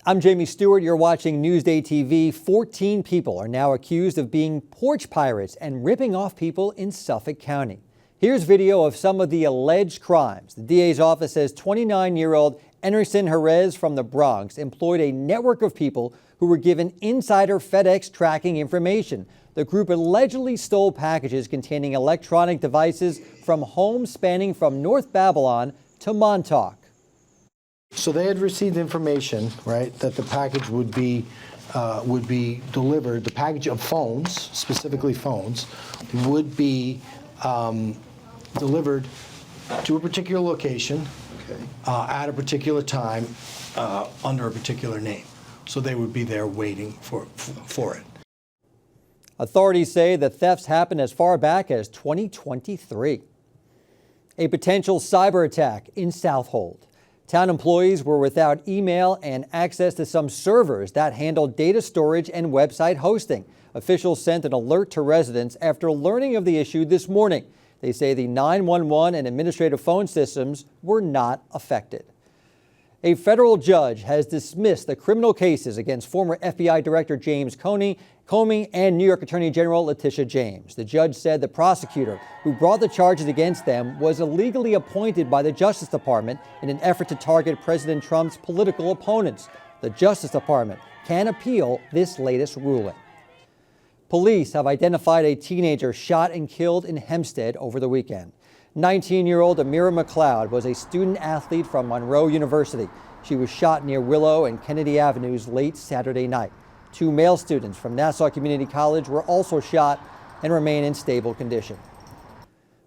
I'm Jamie Stewart. You're watching Newsday TV. 14 people are now accused of being porch pirates and ripping off people in Suffolk County. Here's video of some of the alleged crimes. The DA's office says 29-year-old Enerson Jerez from the Bronx employed a network of people who were given insider FedEx tracking information. The group allegedly stole packages containing electronic devices from homes spanning from North Babylon to Montauk. So they had received information, right, that the package would be delivered. The package of phones, specifically phones, would be delivered to a particular location at a particular time under a particular name. So they would be there waiting for it. Authorities say the thefts happened as far back as 2023. A potential cyber attack in Southold. Town employees were without email and access to some servers that handle data storage and website hosting. Officials sent an alert to residents after learning of the issue this morning. They say the 911 and administrative phone systems were not affected. A federal judge has dismissed the criminal cases against former FBI Director James Comey and New York Attorney General Letitia James. The judge said the prosecutor who brought the charges against them was illegally appointed by the Justice Department in an effort to target President Trump's political opponents. The Justice Department can appeal this latest ruling. Police have identified a teenager shot and killed in Hempstead over the weekend. 19-year-old Amira McLeod was a student athlete from Monroe University. She was shot near Willow and Kennedy Avenues late Saturday night. 2 male students from Nassau Community College were also shot and remain in stable condition.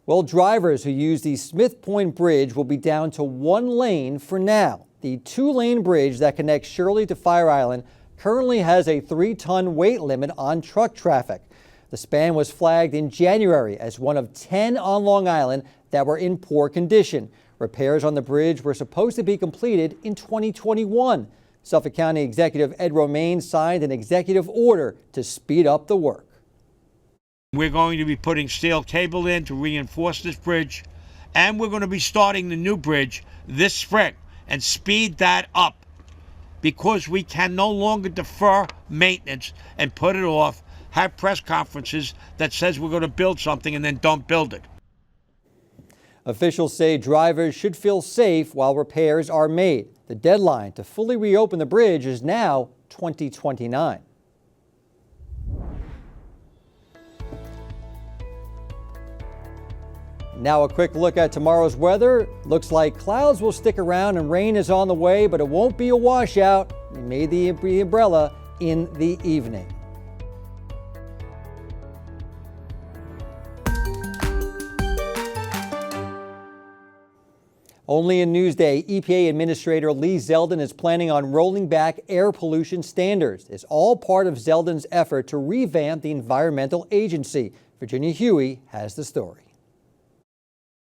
Well, drivers who use the Smith Point Bridge will be down to 1 lane for now. The 2-lane bridge that connects Shirley to Fire Island currently has a 3-ton weight limit on truck traffic. The span was flagged in January as one of 10 on Long Island that were in poor condition. Repairs on the bridge were supposed to be completed in 2021. Suffolk County Executive Ed Romaine signed an executive order to speed up the work. We're going to be putting steel cable in to reinforce this bridge, and we're going to be starting the new bridge this spring and speed that up because we can no longer defer maintenance and put it off, have press conferences that says we're going to build something and then don't build it. Officials say drivers should feel safe while repairs are made. The deadline to fully reopen the bridge is now 2029. Now a quick look at tomorrow's weather. Looks like clouds will stick around and rain is on the way, but it won't be a washout. We made the umbrella in the evening. Only in Newsday, EPA Administrator Lee Zeldin is planning on rolling back air pollution standards. It's all part of Zeldin's effort to revamp the environmental agency. Virginia Huey has the story.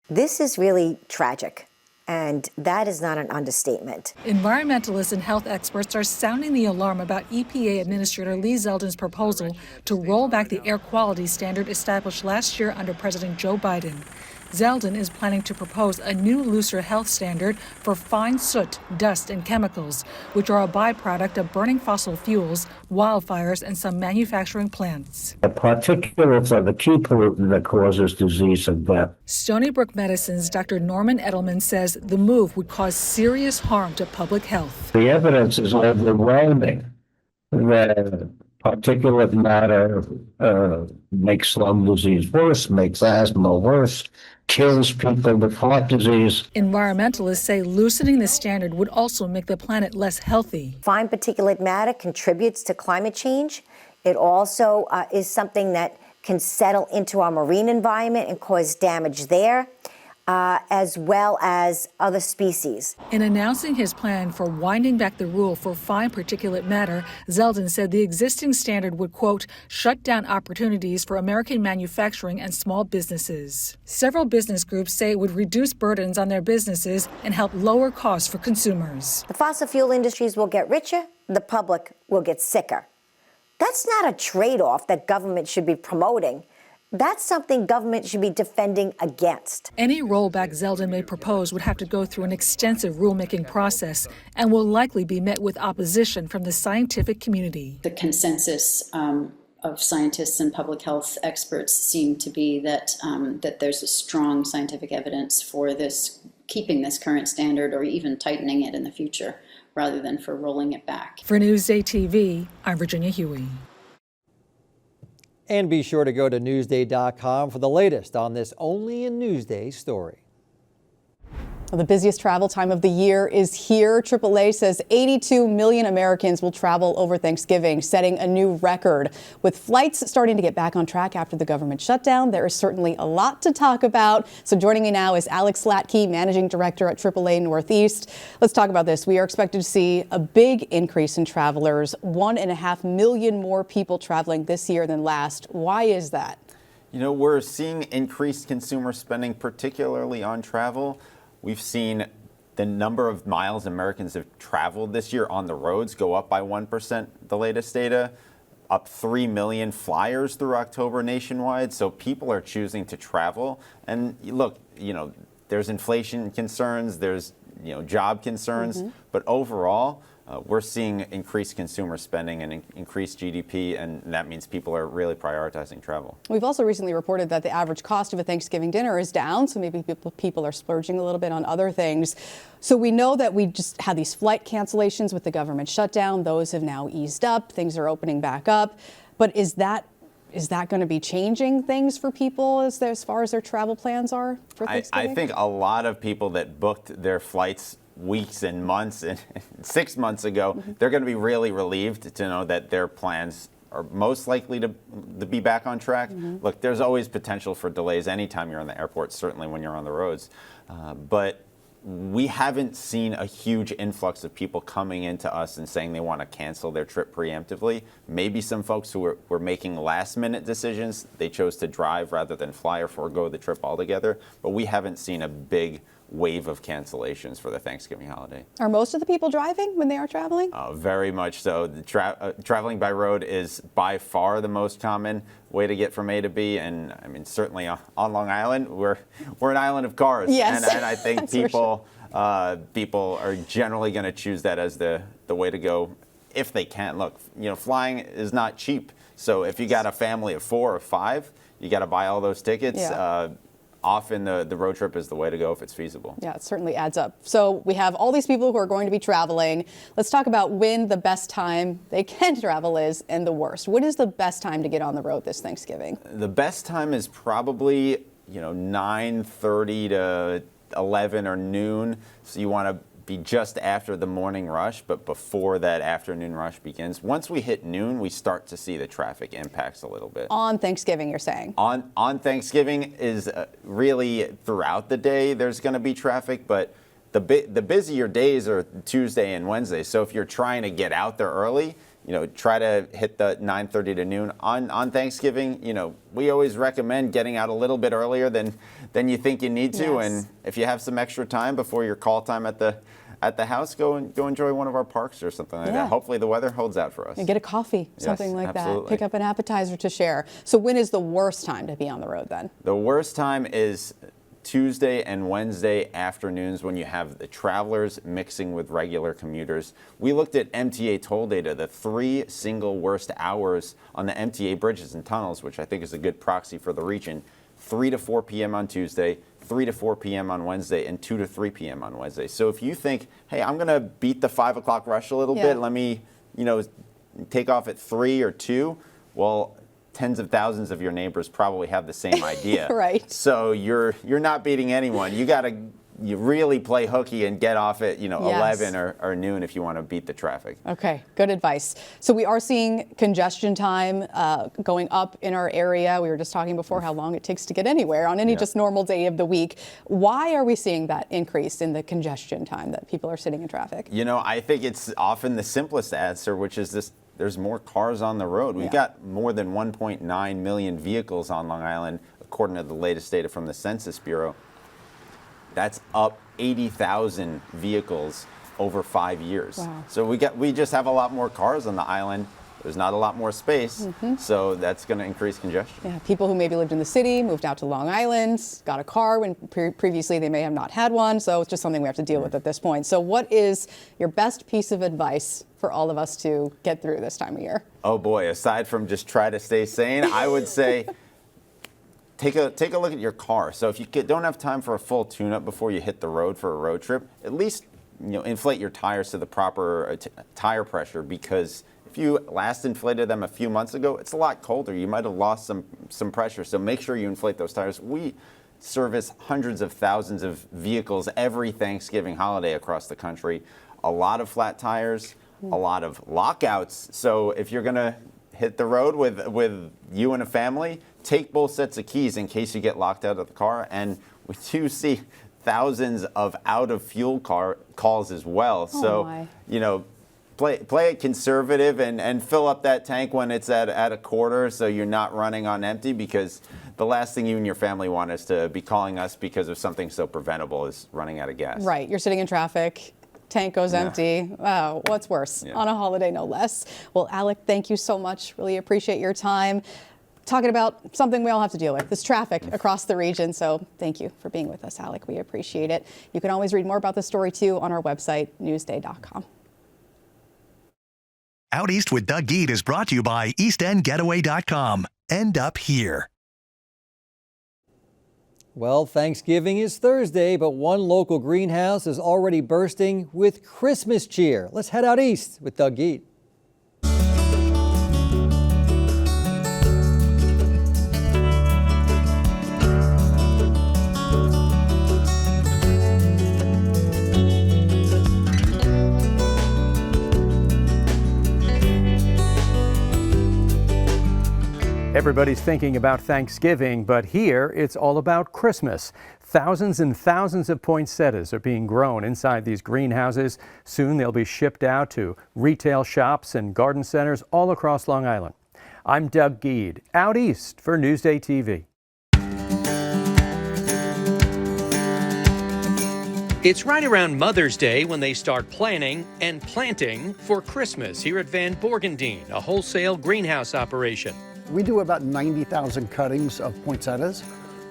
This is really tragic, and that is not an understatement. Environmentalists and health experts are sounding the alarm about EPA Administrator Lee Zeldin's proposal to roll back the air quality standard established last year under President Joe Biden. Zeldin is planning to propose a new, looser health standard for fine soot, dust, and chemicals, which are a byproduct of burning fossil fuels, wildfires, and some manufacturing plants. The particulates are the key pollutant that causes disease and death. Stony Brook Medicine's Dr. Norman Edelman says the move would cause serious harm to public health. The evidence is overwhelming that particulate matter makes lung disease worse, makes asthma worse, kills people with heart disease. Environmentalists say loosening the standard would also make the planet less healthy. Fine particulate matter contributes to climate change. It also is something that can settle into our marine environment and cause damage there, as well as other species. In announcing his plan for winding back the rule for fine particulate matter, Zeldin said the existing standard would, quote, shut down opportunities for American manufacturing and small businesses. Several business groups say it would reduce burdens on their businesses and help lower costs for consumers. The fossil fuel industries will get richer, the public will get sicker. That's not a trade-off that government should be promoting. That's something government should be defending against. Any rollback Zeldin may propose would have to go through an extensive rulemaking process and will likely be met with opposition from the scientific community. The consensus of scientists and public health experts seem to be that that there's a strong scientific evidence for this, keeping this current standard or even tightening it in the future rather than for rolling it back. For Newsday TV, I'm Virginia Huey. And be sure to go to Newsday.com for the latest on this only in Newsday story. Well, the busiest travel time of the year is here. AAA says 82 million Americans will travel over Thanksgiving, setting a new record. With flights starting to get back on track after the government shutdown, there is certainly a lot to talk about. So joining me now is Alex Slatke, Managing Director at AAA Northeast. Let's talk about this. We are expected to see a big increase in travelers, 1.5 million more people traveling this year than last. Why is that? You know, we're seeing increased consumer spending, particularly on travel. We've seen the number of miles Americans have traveled this year on the roads go up by 1%, the latest data, up 3 million flyers through October nationwide. So people are choosing to travel. And look, you know, there's inflation concerns, there's, you know, job concerns, but overall, we're seeing increased consumer spending and increased GDP, and that means people are really prioritizing travel. We've also recently reported that the average cost of a Thanksgiving dinner is down, so maybe people are splurging a little bit on other things. So we know that we just had these flight cancellations with the government shutdown. Those have now eased up. Things are opening back up. But is that going to be changing things for people as far as their travel plans are for Thanksgiving? I think a lot of people that booked their flights weeks and months and 6 months ago, they're going to be really relieved to know that their plans are most likely to be back on track. Look, there's always potential for delays anytime you're in the airport, certainly when you're on the roads. But we haven't seen a huge influx of people coming into us and saying they want to cancel their trip preemptively. Maybe some folks who were making last-minute decisions, they chose to drive rather than fly or forego the trip altogether. But we haven't seen a big wave of cancellations for the Thanksgiving holiday. Are most of the people driving when they are traveling? Very much so. Traveling by road is by far the most common way to get from A to B, and I mean certainly on Long Island, we're an island of cars. Yes. And I think people are generally going to choose that as the way to go if they can. Look, you know, flying is not cheap, so if you got a family of 4 or 5, you got to buy all those tickets. Yeah. Often the road trip is the way to go if it's feasible. Yeah, it certainly adds up. So we have all these people who are going to be traveling. Let's talk about when the best time they can travel is and the worst. What is the best time to get on the road this Thanksgiving? The best time is probably, you know, 9:30 to 11 or noon. So you want to be just after the morning rush, but before that afternoon rush begins. Once we hit noon, we start to see the traffic impacts a little bit. On Thanksgiving, you're saying? On Thanksgiving is really throughout the day there's going to be traffic, but the busier days are Tuesday and Wednesday. So if you're trying to get out there early, you know, try to hit the 9:30 to noon. On Thanksgiving, you know, we always recommend getting out a little bit earlier than you think you need to. Yes. And if you have some extra time before your call time at the house, go enjoy one of our parks or something like that. Hopefully the weather holds out for us. And get a coffee, something like absolutely. that. Pick up an appetizer to share. So when is the worst time to be on the road then? The worst time is Tuesday and Wednesday afternoons when you have the travelers mixing with regular commuters. We looked at MTA toll data, the 3 single worst hours on the MTA bridges and tunnels, which I think is a good proxy for the region. 3 to 4 p.m. on Tuesday, 3 to 4 p.m. on Wednesday, and 2 to 3 p.m. on Wednesday. So if you think, hey, I'm going to beat the 5 o'clock rush a little bit, let me, you know, take off at 3 or 2, well, tens of thousands of your neighbors probably have the same idea. Right. So you're not beating anyone. You really play hooky and get off at, you know, 11 or noon if you want to beat the traffic. Okay, good advice. So we are seeing congestion time going up in our area. We were just talking before how long it takes to get anywhere on any just normal day of the week. Why are we seeing that increase in the congestion time that people are sitting in traffic? You know, I think it's often the simplest answer, which is this: there's more cars on the road. We've got more than 1.9 million vehicles on Long Island, according to the latest data from the Census Bureau. That's up 80,000 vehicles over 5 years. Wow. So we just have a lot more cars on the island. there's not a lot more space, so that's going to increase congestion. Yeah, people who maybe lived in the city, moved out to Long Island, got a car when previously they may have not had one, so it's just something we have to deal with at this point. So what is your best piece of advice for all of us to get through this time of year? Oh boy, aside from just try to stay sane, I would say take a look at your car. So if you don't have time for a full tune-up before you hit the road for a road trip, at least inflate your tires to the proper tire pressure, because if you last inflated them a few months ago, it's a lot colder. You might have lost some pressure, so make sure you inflate those tires. We service hundreds of thousands of vehicles every Thanksgiving holiday across the country. A lot of flat tires, a lot of lockouts. So if you're going to hit the road with you and a family, take both sets of keys in case you get locked out of the car. And we do see thousands of out-of-fuel calls as well. So, play it conservative and fill up that tank when it's at a quarter, so you're not running on empty, because the last thing you and your family want is to be calling us because of something so preventable as running out of gas. Right, you're sitting in traffic, tank goes empty. Wow, what's worse? On a holiday, no less. Well, Alec, thank you so much. Really appreciate your time. Talking about something we all have to deal with, this traffic across the region. So thank you for being with us, Alec. We appreciate it. You can always read more about this story, too, on our website, newsday.com. Out East with Doug Geed is brought to you by EastEndGetaway.com. End up here. Well, Thanksgiving is Thursday, but one local greenhouse is already bursting with Christmas cheer. Let's head out east with Doug Geed. Everybody's thinking about Thanksgiving, but here it's all about Christmas. Thousands and thousands of poinsettias are being grown inside these greenhouses. Soon they'll be shipped out to retail shops and garden centers all across Long Island. I'm Doug Geed, out east for Newsday TV. It's right around Mother's Day when they start planning and planting for Christmas here at Van Borgendine, a wholesale greenhouse operation. We do about 90,000 cuttings of poinsettias.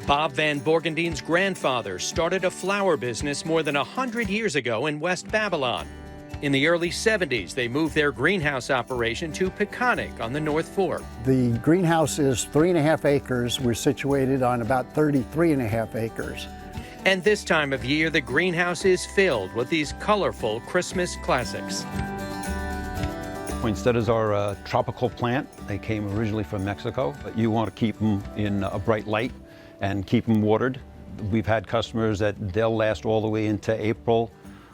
Bob Van Borgendine's grandfather started a flower business more than 100 years ago in West Babylon. In the early 70s, they moved their greenhouse operation to Peconic on the North Fork. The greenhouse is 3.5 acres. We're situated on about 33.5 acres. And this time of year, the greenhouse is filled with these colorful Christmas classics. Poinsettias are a tropical plant. They came originally from Mexico. But you want to keep them in a bright light and keep them watered. We've had customers that they'll last all the way into April.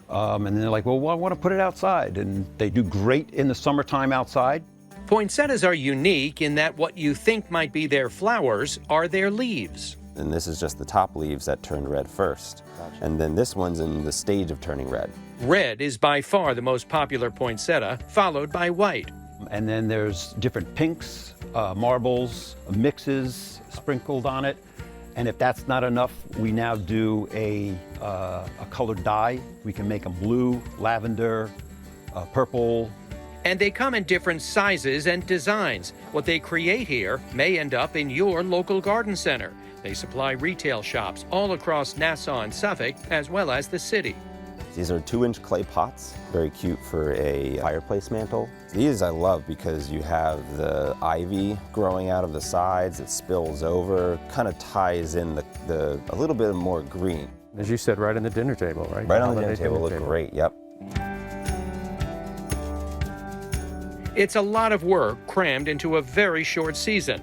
And then they're like, well, I want to put it outside. And they do great in the summertime outside. Poinsettias are unique in that what you think might be their flowers are their leaves. And this is just the top leaves that turned red first. Gotcha. And then this one's in the stage of turning red. Red is by far the most popular poinsettia, followed by white. And then there's different pinks, marbles, mixes sprinkled on it. And if that's not enough, we now do a colored dye. We can make them blue, lavender, purple. And they come in different sizes and designs. What they create here may end up in your local garden center. They supply retail shops all across Nassau and Suffolk, as well as the city. These are 2-inch clay pots, very cute for a fireplace mantle. These I love because you have the ivy growing out of the sides, it spills over, kind of ties in a little bit more green. As you said, right on the dinner table, right? Right on the dinner table, look great, yep. It's a lot of work crammed into a very short season.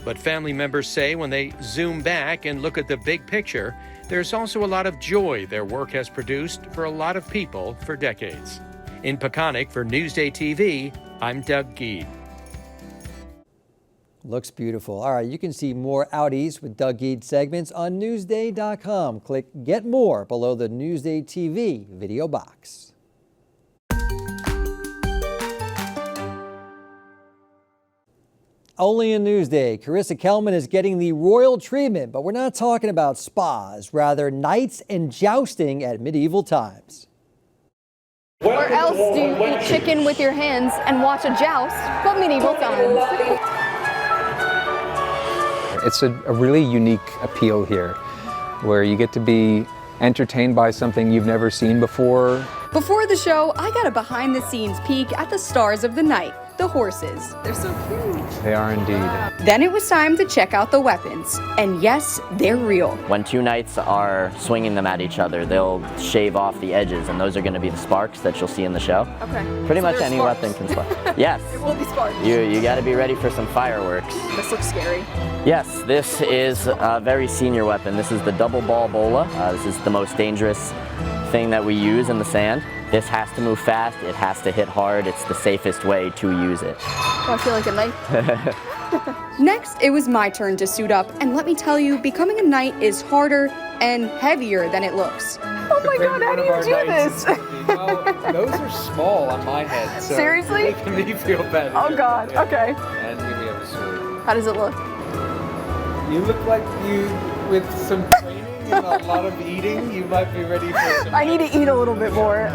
But family members say when they zoom back and look at the big picture, there's also a lot of joy their work has produced for a lot of people for decades. In Peconic for Newsday TV, I'm Doug Geed. Looks beautiful. All right, you can see more Out East with Doug Geed segments on Newsday.com. Click Get More below the Newsday TV video box. Only in Newsday, Carissa Kelman is getting the royal treatment, but we're not talking about spas, rather knights and jousting at medieval times. What else do you eat chicken with your hands and watch a joust but medieval times? It's a really unique appeal here, where you get to be entertained by something you've never seen before. Before the show, I got a behind-the-scenes peek at the stars of the night, the horses. They're so cute. They are indeed. Then it was time to check out the weapons. And yes, they're real. When two knights are swinging them at each other, they'll shave off the edges, and those are going to be the sparks that you'll see in the show. Okay. Pretty So much they're any sparks. weapon can spark. Yes. It will be sparks. You got to be ready for some fireworks. This looks scary. Yes, this is a very senior weapon. This is the double ball bola. This is the most dangerous thing that we use in the sand. This has to move fast, it has to hit hard, it's the safest way to use it. Oh, I feel like a knight. Next, it was my turn to suit up, and let me tell you, becoming a knight is harder and heavier than it looks. Oh my god, how do you do this? Well, those are small on my head, so Seriously? It's making me feel better. Oh god, okay. And here we have a sword. How does it look? You look like you, with some training and a lot of eating, you might be ready for some... I need to eat a little bit more.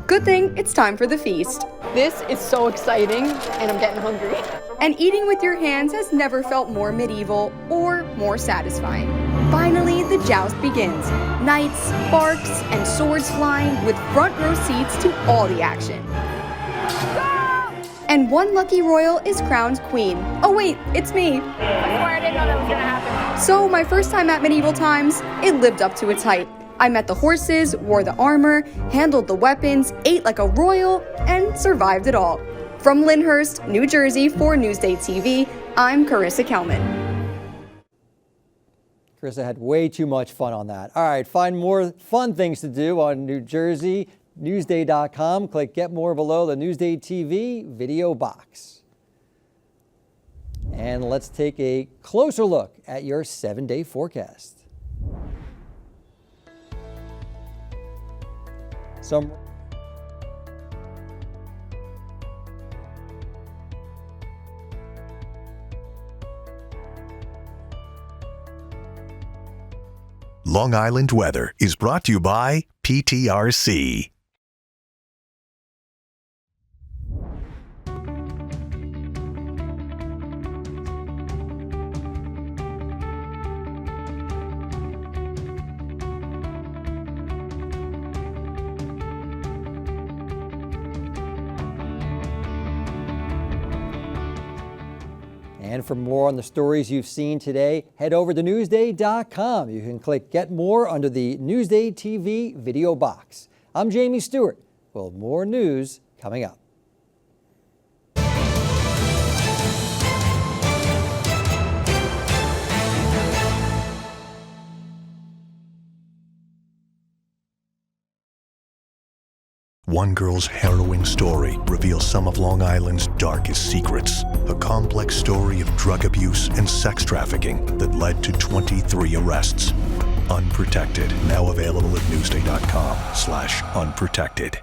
Good thing it's time for the feast. This is so exciting, and I'm getting hungry. And eating with your hands has never felt more medieval or more satisfying. Finally, the joust begins. Knights, sparks, and swords flying with front row seats to all the action. And one lucky royal is crowned queen. Oh wait, it's me. I didn't know that was gonna happen. So my first time at medieval times, it lived up to its hype. I met the horses, wore the armor, handled the weapons, ate like a royal, and survived it all. From Lyndhurst, New Jersey for Newsday TV, I'm Carissa Kelman. Carissa had way too much fun on that. All right, find more fun things to do on New Jersey, Newsday.com. Click Get More below the Newsday TV video box. And let's take a closer look at your 7-day forecast. Long Island weather is brought to you by PTRC. And for more on the stories you've seen today, head over to Newsday.com. You can click Get More under the Newsday TV video box. I'm Jamie Stewart. We'll have more news coming up. One girl's harrowing story reveals some of Long Island's darkest secrets. A complex story of drug abuse and sex trafficking that led to 23 arrests. Unprotected, now available at Newsday.com/unprotected.